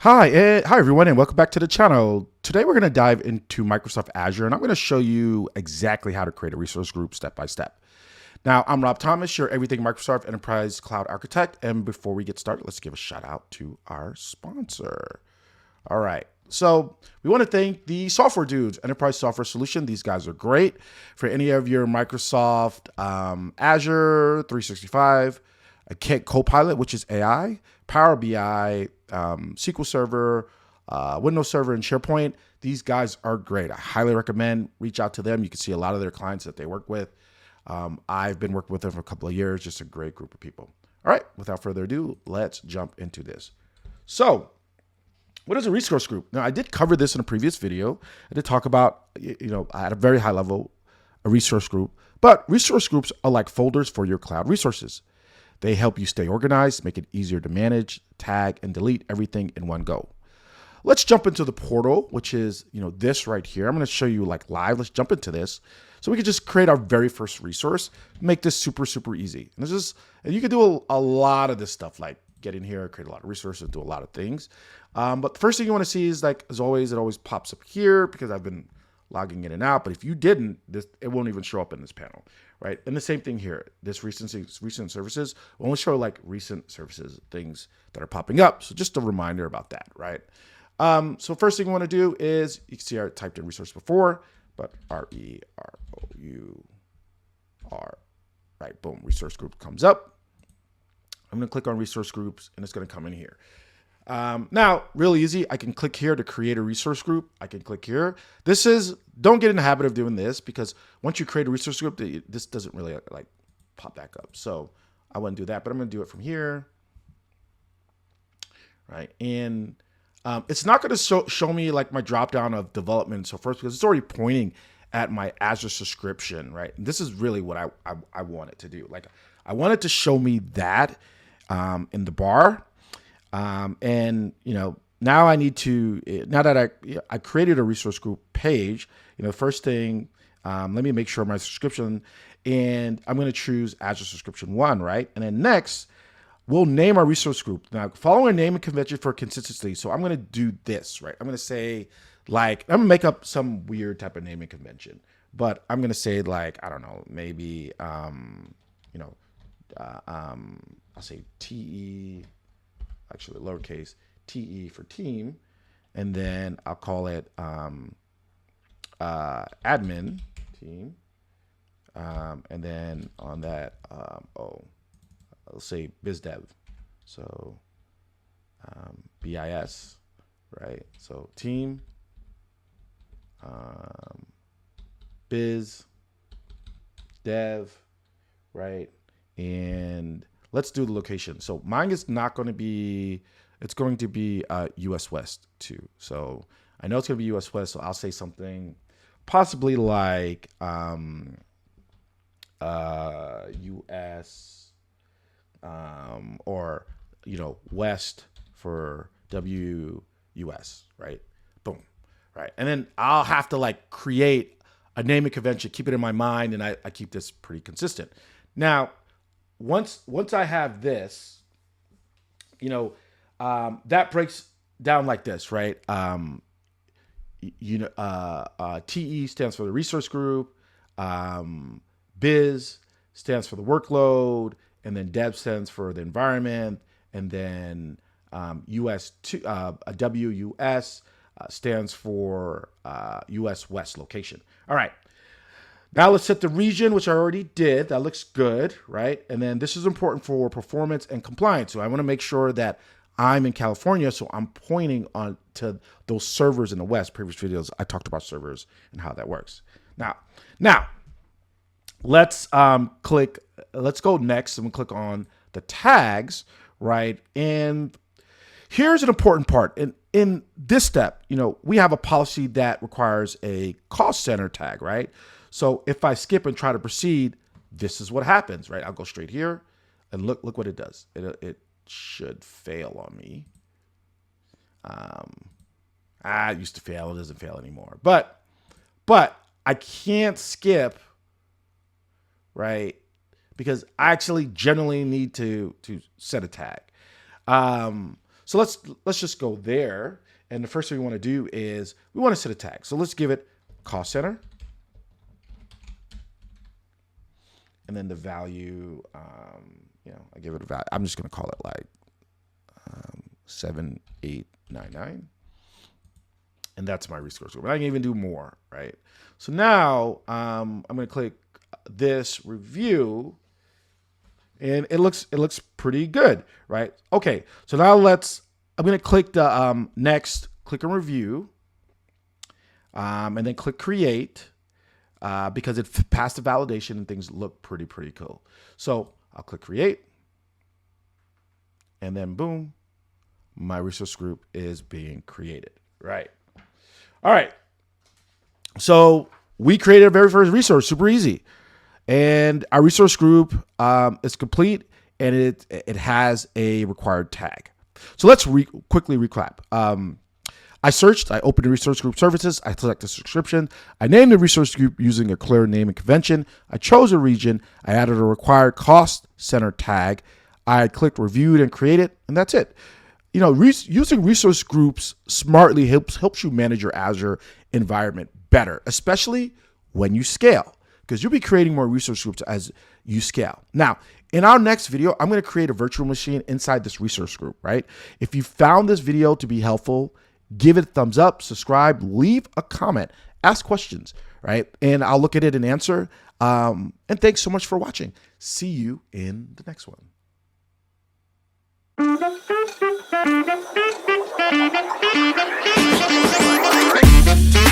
Hi everyone, and welcome back to the channel. Today we're going to dive into Microsoft Azure, and I'm going to show you exactly how to create a resource group step by step. Now, I'm Rob Thomas, your Everything Microsoft Enterprise Cloud Architect, and before we get started, let's give a shout out to our sponsor. All right, so we want to thank the Software Dudes, Enterprise Software Solution. These guys are great for any of your Microsoft Azure 365, a Copilot, which is AI, Power BI, SQL Server, Windows Server, and SharePoint. These guys are great. I highly recommend reach out to them. You can see a lot of their clients that they work with. I've been working with them for a couple of years. Just a great group of people. All right, without further ado, let's jump into this. So, what is a resource group? Now, I did cover this in a previous video. I did talk about, at a very high level, a resource group. But resource groups are like folders for your cloud resources. They help you stay organized, make it easier to manage, tag, and delete everything in one go. Let's jump into the portal, which is, this right here. I'm going to show you like live. Let's jump into this. So we can just create our very first resource, make this super, super easy. And you can do a lot of this stuff, like get in here, create a lot of resources, do a lot of things. But the first thing you want to see is, like, as always, it always pops up here because I've been logging in and out. But if you didn't, it won't even show up in this panel, right? And the same thing here. This recent services will only show like recent services, things that are popping up. So just a reminder about that, right? So first thing you want to do is, you can see I typed in resource before, but R-E-R-O-U-R, right? Boom, resource group comes up. I'm going to click on resource groups, and it's going to come in here. Now, really easy. I can click here to create a resource group. I can click here. Don't get in the habit of doing this, because once you create a resource group, this doesn't really like pop back up. So I wouldn't do that, but I'm going to do it from here. Right. And it's not going to show me like my drop down of development and so forth, because it's already pointing at my Azure subscription. Right. And this is really what I want it to do. Like, I want it to show me that in the bar. Now I need to, now that I created a resource group page, first thing, let me make sure my subscription, and I'm going to choose Azure subscription 1, right? And then next, we'll name our resource group. Now, following a naming convention for consistency. So I'm going to do this, right? I'm going to say, like, I'm going to make up some weird type of naming convention, but I'm going to say, like, I don't know, maybe, I'll say TE, actually lowercase TE for team, and then I'll call it admin team, and then on that, I'll say biz dev, so BIS, right? So team, biz dev, right? And let's do the location. So mine is not going to be, it's going to be US West too. So I know it's going to be US West, so I'll say something possibly like US or West for WUS, right? Boom, right? And then I'll have to like create a naming convention, keep it in my mind, and I keep this pretty consistent. Now, once I have this, that breaks down like this, right? TE stands for the resource group, biz stands for the workload, and then dev stands for the environment, and then WUS stands for US West location. All right. Now let's set the region, which I already did. That looks good, right? And then this is important for performance and compliance. So I want to make sure that I'm in California, so I'm pointing on to those servers in the West. Previous videos, I talked about servers and how that works. Now, let's go next and we'll click on the tags, right? And here's an important part. In this step, we have a policy that requires a cost center tag, right? So if I skip and try to proceed, this is what happens, right? I'll go straight here and look what it does. It should fail on me. It used to fail. It doesn't fail anymore. But I can't skip, right? Because I actually generally need to set a tag. So let's just go there. And the first thing we want to do is we want to set a tag. So let's give it cost center. And then the value, I give it a value. I'm just going to call it like 7899. And that's my resource group. And I can even do more, right? So now I'm going to click this review, and it looks pretty good, right? Okay, so now I'm going to click the next, click on review, and then click create, because it passed the validation and things look pretty cool. So I'll click create, and then boom, my resource group is being created, right? All right. So we created our very first resource, super easy. And our resource group is complete, and it has a required tag. So let's quickly recap. I searched, I opened the resource group services, I selected subscription, I named the resource group using a clear naming convention, I chose a region, I added a required cost center tag, I clicked reviewed and created, and that's it. Using resource groups smartly helps you manage your Azure environment better, especially when you scale, because you'll be creating more resource groups as you scale. Now, in our next video, I'm going to create a virtual machine inside this resource group, right? If you found this video to be helpful, give it a thumbs up, subscribe, leave a comment, ask questions, right? And I'll look at it and answer. And thanks so much for watching. See you in the next one. Thank you.